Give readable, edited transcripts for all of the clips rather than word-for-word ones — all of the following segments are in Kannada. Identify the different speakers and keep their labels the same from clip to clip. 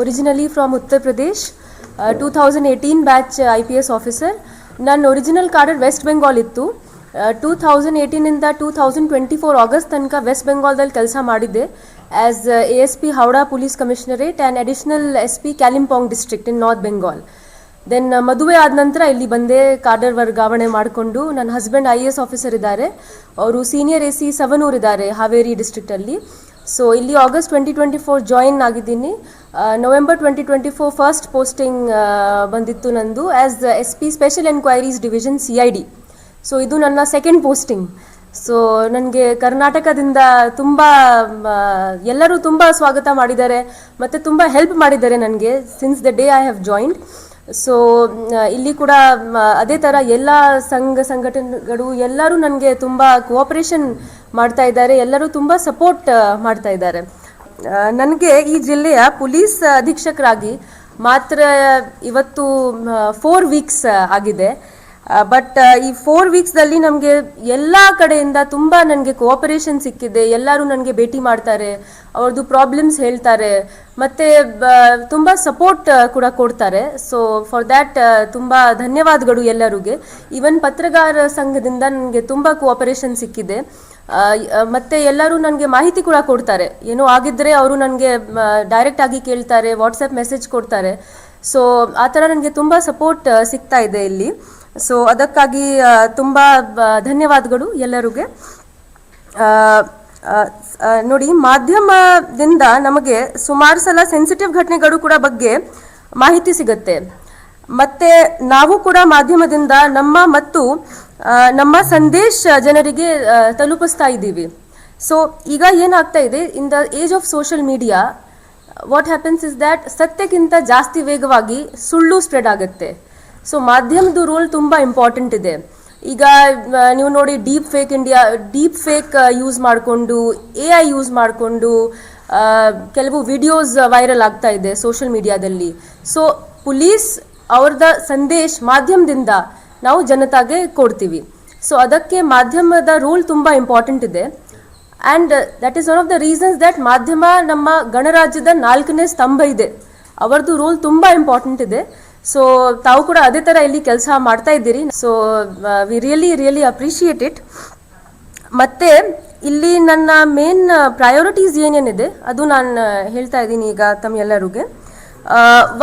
Speaker 1: originally from Uttar Pradesh, 2018 batch IPS officer. ನನ್ನ ಒರಿಜಿನಲ್ ಕಾರ್ಡರ್ ವೆಸ್ಟ್ ಬೆಂಗಾಲ್ ಇತ್ತು. 2018 ಇಂದ 2024 ಆಗಸ್ಟ್ ತನಕ ವೆಸ್ಟ್ ಬೆಂಗಾಲ್ದಲ್ಲಿ ಕೆಲಸ ಮಾಡಿದ್ದೆ as ASP Howrah police commissionerate and additional SP Kalimpong district in north Bengal. Then ಮದುವೆ ಆದ ನಂತರ ಇಲ್ಲಿ ಬಂದೆ ಕಾರ್ಡರ್ ವರ್ಗಾವಣೆ ಮಾಡಿಕೊಂಡು. ನನ್ನ ಹಸ್ಬೆಂಡ್ IAS ಆಫೀಸರ್ ಇದ್ದಾರೆ, ಅವರು ಸೀನಿಯರ್ AC ಸವನೂರ್ ಇದ್ದಾರೆ ಹಾವೇರಿ ಡಿಸ್ಟ್ರಿಕ್ಟಲ್ಲಿ. ಸೊ ಇಲ್ಲಿ ಆಗಸ್ಟ್ 2024 ಜಾಯಿನ್ ಆಗಿದ್ದೀನಿ. ನವೆಂಬರ್ 2024 ಫಸ್ಟ್ ಪೋಸ್ಟಿಂಗ್ ಬಂದಿತ್ತು ನಂದು as SP special enquiries division CID. So ಇದು ನನ್ನ ಸೆಕೆಂಡ್ ಪೋಸ್ಟಿಂಗ್. ಸೊ ನನಗೆ ಕರ್ನಾಟಕದಿಂದ ತುಂಬ ಎಲ್ಲರೂ ತುಂಬ ಸ್ವಾಗತ ಮಾಡಿದ್ದಾರೆ ಮತ್ತು ತುಂಬ ಹೆಲ್ಪ್ ಮಾಡಿದ್ದಾರೆ ನನಗೆ since the day I have joined. So ಇಲ್ಲಿ ಕೂಡ ಅದೇ ಥರ ಎಲ್ಲ ಸಂಘಟನೆಗಳು ಎಲ್ಲರೂ ನನಗೆ ತುಂಬ ಕೋಆಪರೇಷನ್ ಮಾಡ್ತಾ ಇದ್ದಾರೆ, ಎಲ್ಲರೂ ತುಂಬ ಸಪೋರ್ಟ್ ಮಾಡ್ತಾ ಇದ್ದಾರೆ. ನನಗೆ ಈ ಜಿಲ್ಲೆಯ ಪೊಲೀಸ್ ಅಧೀಕ್ಷಕರಾಗಿ ಮಾತ್ರ ಇವತ್ತು 4 ವೀಕ್ಸ್ ಆಗಿದೆ. ಬಟ್ ಈ 4 ವೀಕ್ಸ್ದಲ್ಲಿ ನಮಗೆ ಎಲ್ಲ ಕಡೆಯಿಂದ ತುಂಬ ನನಗೆ ಕೋಆಪರೇಷನ್ ಸಿಕ್ಕಿದೆ. ಎಲ್ಲರೂ ನನಗೆ ಭೇಟಿ ಮಾಡ್ತಾರೆ, ಅವ್ರದ್ದು ಪ್ರಾಬ್ಲಮ್ಸ್ ಹೇಳ್ತಾರೆ ಮತ್ತು ತುಂಬ ಸಪೋರ್ಟ್ ಕೂಡ ಕೊಡ್ತಾರೆ. ಸೊ ಫಾರ್ ದ್ಯಾಟ್ ತುಂಬ ಧನ್ಯವಾದಗಳು ಎಲ್ಲರಿಗೆ. ಈವನ್ ಪತ್ರಗಾರ ಸಂಘದಿಂದ ನನಗೆ ತುಂಬ ಕೋಆಪರೇಷನ್ ಸಿಕ್ಕಿದೆ ಮತ್ತು ಎಲ್ಲರೂ ನನಗೆ ಮಾಹಿತಿ ಕೂಡ ಕೊಡ್ತಾರೆ. ಏನೋ ಆಗಿದ್ದರೆ ಅವರು ನನಗೆ ಡೈರೆಕ್ಟಾಗಿ ಕೇಳ್ತಾರೆ, ವಾಟ್ಸಪ್ ಮೆಸೇಜ್ ಕೊಡ್ತಾರೆ. ಸೊ ಆ ಥರ ನನಗೆ ತುಂಬ ಸಪೋರ್ಟ್ ಸಿಗ್ತಾ ಇದೆ ಇಲ್ಲಿ. ಸೊ ಅದಕ್ಕಾಗಿ ತುಂಬ ಧನ್ಯವಾದಗಳು ಎಲ್ಲರಿಗೆ. ನೋಡಿ, ಮಾಧ್ಯಮದಿಂದ ನಮಗೆ ಸುಮಾರು ಸಲ ಸೆನ್ಸಿಟಿವ್ ಘಟನೆಗಳು ಕೂಡ ಬಗ್ಗೆ ಮಾಹಿತಿ ಸಿಗುತ್ತೆ ಮತ್ತು ನಾವು ಕೂಡ ಮಾಧ್ಯಮದಿಂದ ನಮ್ಮ ಸಂದೇಶ ಜನರಿಗೆ ತಲುಪಿಸ್ತಾ ಇದ್ದೀವಿ. ಸೊ ಈಗ ಏನಾಗ್ತಾ ಇದೆ, in the age of social media what happens is that ಸತ್ಯಕ್ಕಿಂತ ಜಾಸ್ತಿ ವೇಗವಾಗಿ ಸುಳ್ಳು ಸ್ಪ್ರೆಡ್ ಆಗುತ್ತೆ. ಸೊ ಮಾಧ್ಯಮದ ರೋಲ್ ತುಂಬ ಇಂಪಾರ್ಟೆಂಟ್ ಇದೆ. ಈಗ ನೀವು ನೋಡಿ, ಡೀಪ್ ಫೇಕ್ ಯೂಸ್ ಮಾಡಿಕೊಂಡು AI ಯೂಸ್ ಮಾಡಿಕೊಂಡು ಕೆಲವು ವಿಡಿಯೋಸ್ ವೈರಲ್ ಆಗ್ತಾ ಇದೆ ಸೋಷಿಯಲ್ ಮೀಡಿಯಾದಲ್ಲಿ. ಸೊ ಪೊಲೀಸ್ ಅವ್ರದ ಸಂದೇಶ ಮಾಧ್ಯಮದಿಂದ ನಾವು ಜನತಾಗೆ ಕೊಡ್ತೀವಿ. ಸೊ ಅದಕ್ಕೆ ಮಾಧ್ಯಮದ ರೋಲ್ ತುಂಬ ಇಂಪಾರ್ಟೆಂಟ್ ಇದೆ. And that is one of the reasons that ಮಾಧ್ಯಮ ನಮ್ಮ ಗಣರಾಜ್ಯದ 4ನೇ ಸ್ತಂಭ ಇದೆ. ಅವರದ್ದು ರೋಲ್ ತುಂಬ ಇಂಪಾರ್ಟೆಂಟ್ ಇದೆ. ಸೊ ತಾವು ಕೂಡ ಅದೇ ಥರ ಇಲ್ಲಿ ಕೆಲಸ ಮಾಡ್ತಾ ಇದ್ದೀರಿ. So we really appreciate it. ಮತ್ತು ಇಲ್ಲಿ ನನ್ನ ಮೇನ್ ಪ್ರಯಾರಿಟೀಸ್ ಏನೇನಿದೆ ಅದು ನಾನು ಹೇಳ್ತಾ ಇದ್ದೀನಿ ಈಗ ತಮ್ಮೆಲ್ಲರಿಗೆ.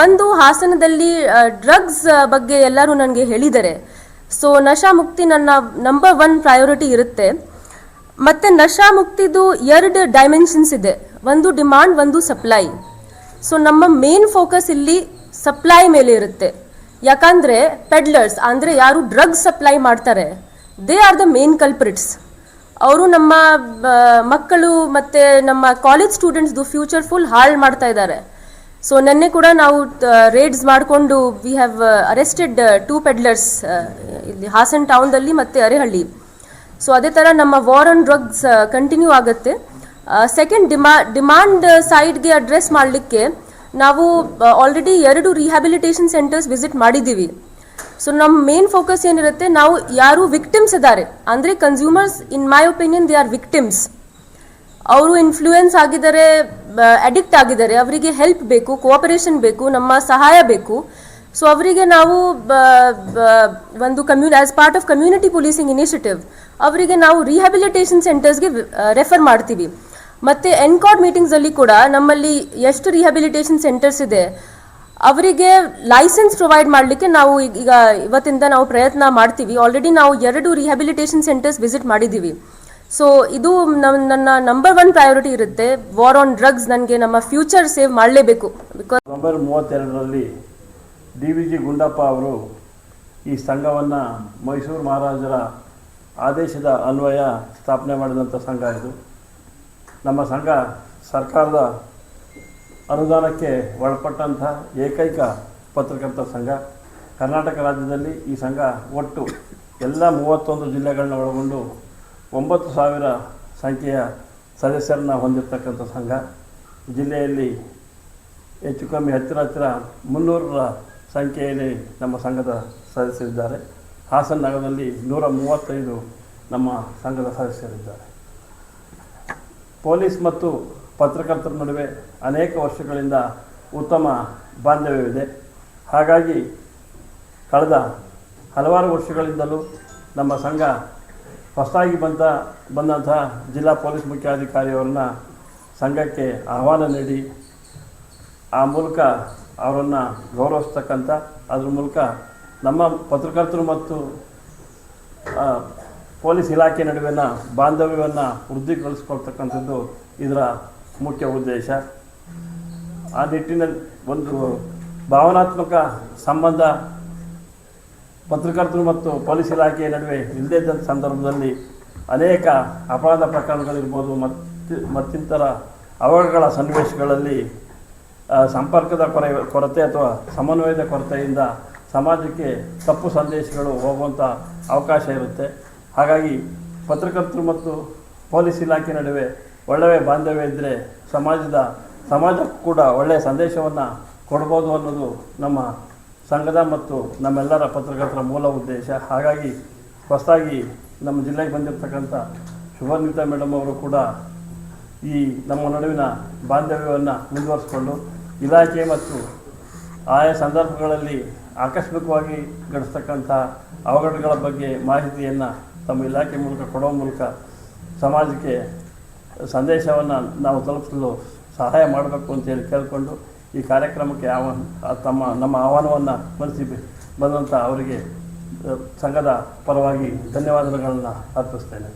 Speaker 1: ಒಂದು, ಹಾಸನದಲ್ಲಿ ಡ್ರಗ್ಸ್ ಬಗ್ಗೆ ಎಲ್ಲರೂ ನನಗೆ ಹೇಳಿದ್ದಾರೆ. ಸೊ ನಶಾ ಮುಕ್ತಿ ನನ್ನ ನಂಬರ್ 1 ಪ್ರಯಾರಿಟಿ ಇರುತ್ತೆ. ಮತ್ತು ನಶಾ ಮುಕ್ತಿದು 2 ಡೈಮೆನ್ಷನ್ಸ್ ಇದೆ, ಒಂದು ಡಿಮಾಂಡ್, ಒಂದು ಸಪ್ಲೈ. ಸೊ ನಮ್ಮ ಮೇನ್ ಫೋಕಸ್ ಇಲ್ಲಿ ಸಪ್ಲೈ ಮೇಲೆ ಇರುತ್ತೆ. ಯಾಕಂದರೆ ಪೆಡ್ಲರ್ಸ್ ಅಂದರೆ ಯಾರು ಡ್ರಗ್ಸ್ ಸಪ್ಲೈ ಮಾಡ್ತಾರೆ, they are the main culprits. ಅವರು ನಮ್ಮ ಮಕ್ಕಳು ಮತ್ತು ನಮ್ಮ ಕಾಲೇಜ್ ಸ್ಟೂಡೆಂಟ್ಸ್ದು ಫ್ಯೂಚರ್ ಫುಲ್ ಹಾಳು ಮಾಡ್ತಾ ಇದ್ದಾರೆ. ಸೊ ನೆನ್ನೆ ಕೂಡ ನಾವು ರೇಡ್ಸ್ ಮಾಡಿಕೊಂಡು ವಿ ಹ್ಯಾವ್ ಅರೆಸ್ಟೆಡ್ 2 ಪೆಡ್ಲರ್ಸ್ ಇಲ್ಲಿ ಹಾಸನ್ ಟೌನ್ದಲ್ಲಿ ಮತ್ತು ಅರೆಹಳ್ಳಿ. ಸೊ ಅದೇ ಥರ ನಮ್ಮ ವಾರ್ ಆನ್ ಡ್ರಗ್ಸ್ ಕಂಟಿನ್ಯೂ ಆಗುತ್ತೆ. ಸೆಕೆಂಡ್, ಡಿಮಾಂಡ್ ಸೈಡ್ಗೆ ಅಡ್ರೆಸ್ ಮಾಡಲಿಕ್ಕೆ ನಾವು ಆಲ್ರೆಡಿ 2 ರಿಹ್ಯಾಬಿಲಿಟೇಷನ್ ಸೆಂಟರ್ಸ್ ವಿಸಿಟ್ ಮಾಡಿದ್ದೀವಿ. ಸೊ ನಮ್ಮ ಮೇನ್ ಫೋಕಸ್ ಏನಿರುತ್ತೆ, ನಾವು ಯಾರು ವಿಕ್ಟಿಮ್ಸ್ ಇದ್ದಾರೆ ಅಂದರೆ consumers, in my opinion they are victims. ಅವರು ಇನ್ಫ್ಲೂಯೆನ್ಸ್ ಆಗಿದ್ದಾರೆ, ಅಡಿಕ್ಟ್ ಆಗಿದ್ದಾರೆ, ಅವರಿಗೆ ಹೆಲ್ಪ್ ಬೇಕು, ಕೋಆಪರೇಷನ್ ಬೇಕು, ನಮ್ಮ ಸಹಾಯ ಬೇಕು. ಸೊ ಅವರಿಗೆ ನಾವು ಒಂದು as part of community policing initiative ಅವರಿಗೆ ನಾವು ರಿಹ್ಯಾಬಿಲಿಟೇಷನ್ ಸೆಂಟರ್ಸ್ಗೆ ರೆಫರ್ ಮಾಡ್ತೀವಿ. ಮತ್ತು ಎನ್ಕಾಡ್ ಮೀಟಿಂಗ್ಸಲ್ಲಿ ಕೂಡ ನಮ್ಮಲ್ಲಿ ಎಷ್ಟು ರಿಹ್ಯಾಬಿಲಿಟೇಷನ್ ಸೆಂಟರ್ಸ್ ಇದೆ ಅವರಿಗೆ ಲೈಸೆನ್ಸ್ ಪ್ರೊವೈಡ್ ಮಾಡಲಿಕ್ಕೆ ನಾವು ಈಗ ಇವತ್ತಿಂದ ನಾವು ಪ್ರಯತ್ನ ಮಾಡ್ತೀವಿ. ಆಲ್ರೆಡಿ ನಾವು 2 ರಿಹ್ಯಾಬಿಲಿಟೇಷನ್ ಸೆಂಟರ್ಸ್ ವಿಸಿಟ್ ಮಾಡಿದ್ದೀವಿ. ಸೊ ಇದು ನನ್ನ ನಂಬರ್ 1 ಪ್ರಯಾರಿಟಿ ಇರುತ್ತೆ. ವಾರ್ ಆನ್ ಡ್ರಗ್ಸ್, ನನಗೆ ನಮ್ಮ ಫ್ಯೂಚರ್ ಸೇವ್ ಮಾಡಲೇಬೇಕು. ಬಿಕಾಸ್
Speaker 2: ನವೆಂಬರ್ 32ರಲ್ಲಿ DVG ಗುಂಡಪ್ಪ ಅವರು ಈ ಸಂಘವನ್ನು ಮೈಸೂರು ಮಹಾರಾಜರ ಆದೇಶದ ಅನ್ವಯ ಸ್ಥಾಪನೆ ಮಾಡಿದಂಥ ಸಂಘ ಇದು. ನಮ್ಮ ಸಂಘ ಸರ್ಕಾರದ ಅನುದಾನಕ್ಕೆ ಒಳಪಟ್ಟಂಥ ಏಕೈಕ ಪತ್ರಕರ್ತರ ಸಂಘ. ಕರ್ನಾಟಕ ರಾಜ್ಯದಲ್ಲಿ ಈ ಸಂಘ ಒಟ್ಟು ಎಲ್ಲ 31 ಜಿಲ್ಲೆಗಳನ್ನ ಒಳಗೊಂಡು 9,000 ಸಂಖ್ಯೆಯ ಸದಸ್ಯರನ್ನು ಹೊಂದಿರತಕ್ಕಂಥ ಸಂಘ. ಜಿಲ್ಲೆಯಲ್ಲಿ ಹೆಚ್ಚು ಕಮ್ಮಿ ಹತ್ತಿರ 300ರ ಸಂಖ್ಯೆಯಲ್ಲಿ ನಮ್ಮ ಸಂಘದ ಸದಸ್ಯರಿದ್ದಾರೆ. ಹಾಸನ ನಗರದಲ್ಲಿ 135 ನಮ್ಮ ಸಂಘದ ಸದಸ್ಯರಿದ್ದಾರೆ. ಪೊಲೀಸ್ ಮತ್ತು ಪತ್ರಕರ್ತರ ನಡುವೆ ಅನೇಕ ವರ್ಷಗಳಿಂದ ಉತ್ತಮ ಬಾಂಧವ್ಯವಿದೆ. ಹಾಗಾಗಿ ಕಳೆದ ಹಲವಾರು ವರ್ಷಗಳಿಂದಲೂ ನಮ್ಮ ಸಂಘ ಹೊಸದಾಗಿ ಬಂದಂಥ ಜಿಲ್ಲಾ ಪೊಲೀಸ್ ಮುಖ್ಯಾಧಿಕಾರಿಯವರನ್ನ ಸಂಘಕ್ಕೆ ಆಹ್ವಾನ ನೀಡಿ ಆ ಮೂಲಕ ಅವರನ್ನು ಗೌರವಿಸ್ತಕ್ಕಂಥ ಅದ್ರ ಮೂಲಕ ನಮ್ಮ ಪತ್ರಕರ್ತರು ಮತ್ತು ಪೊಲೀಸ್ ಇಲಾಖೆ ನಡುವಿನ ಬಾಂಧವ್ಯವನ್ನು ವೃದ್ಧಿಗೊಳಿಸ್ಕೊಳ್ತಕ್ಕಂಥದ್ದು ಇದರ ಮುಖ್ಯ ಉದ್ದೇಶ. ಆ ನಿಟ್ಟಿನಲ್ಲಿ ಒಂದು ಭಾವನಾತ್ಮಕ ಸಂಬಂಧ ಪತ್ರಕರ್ತರು ಮತ್ತು ಪೊಲೀಸ್ ಇಲಾಖೆಯ ನಡುವೆ ಇಲ್ಲದೇ ಇದ್ದಂಥ ಸಂದರ್ಭದಲ್ಲಿ ಅನೇಕ ಅಪರಾಧ ಪ್ರಕರಣಗಳಿರ್ಬೋದು ಮತ್ತಿತರ ಅವಘಡಗಳ ಸನ್ನಿವೇಶಗಳಲ್ಲಿ ಸಂಪರ್ಕದ ಕೊರತೆ ಅಥವಾ ಸಮನ್ವಯದ ಕೊರತೆಯಿಂದ ಸಮಾಜಕ್ಕೆ ತಪ್ಪು ಸಂದೇಶಗಳು ಹೋಗುವಂಥ ಅವಕಾಶ ಇರುತ್ತೆ. ಹಾಗಾಗಿ ಪತ್ರಕರ್ತರು ಮತ್ತು ಪೊಲೀಸ್ ಇಲಾಖೆ ನಡುವೆ ಒಳ್ಳೆಯ ಬಾಂಧವ್ಯ ಇದ್ದರೆ ಸಮಾಜಕ್ಕೂ ಕೂಡ ಒಳ್ಳೆಯ ಸಂದೇಶವನ್ನು ಕೊಡ್ಬೋದು ಅನ್ನೋದು ನಮ್ಮ ಸಂಘದ ಮತ್ತು ನಮ್ಮೆಲ್ಲರ ಪತ್ರಕರ್ತರ ಮೂಲ ಉದ್ದೇಶ. ಹಾಗಾಗಿ ಹೊಸದಾಗಿ ನಮ್ಮ ಜಿಲ್ಲೆಗೆ ಬಂದಿರತಕ್ಕಂಥ ಶುಭಾನ್ವಿತಾ ಮೇಡಮ್ ಅವರು ಕೂಡ ಈ ನಮ್ಮ ನಡುವಿನ ಬಾಂಧವ್ಯವನ್ನು ಮುಂದುವರಿಸಿಕೊಂಡು ಇಲಾಖೆ ಮತ್ತು ಆಯಾ ಸಂದರ್ಭಗಳಲ್ಲಿ ಆಕಸ್ಮಿಕವಾಗಿ ಘಟಿಸ್ತಕ್ಕಂಥ ಅವಘಡಗಳ ಬಗ್ಗೆ ಮಾಹಿತಿಯನ್ನು ತಮ್ಮ ಇಲಾಖೆ ಮೂಲಕ ಕೊಡೋ ಮೂಲಕ ಸಮಾಜಕ್ಕೆ ಸಂದೇಶವನ್ನು ನಾವು ತಲುಪಿಸಲು ಸಹಾಯ ಮಾಡಬೇಕು ಅಂತೇಳಿ ಕೇಳಿಕೊಂಡು ಈ ಕಾರ್ಯಕ್ರಮಕ್ಕೆ ನಮ್ಮ ಆಹ್ವಾನವನ್ನು ಮನಸ್ಸಿ ಬಂದಂಥ ಅವರಿಗೆ ಸಂಘದ ಪರವಾಗಿ ಧನ್ಯವಾದಗಳನ್ನು ಅರ್ಪಿಸ್ತೇನೆ.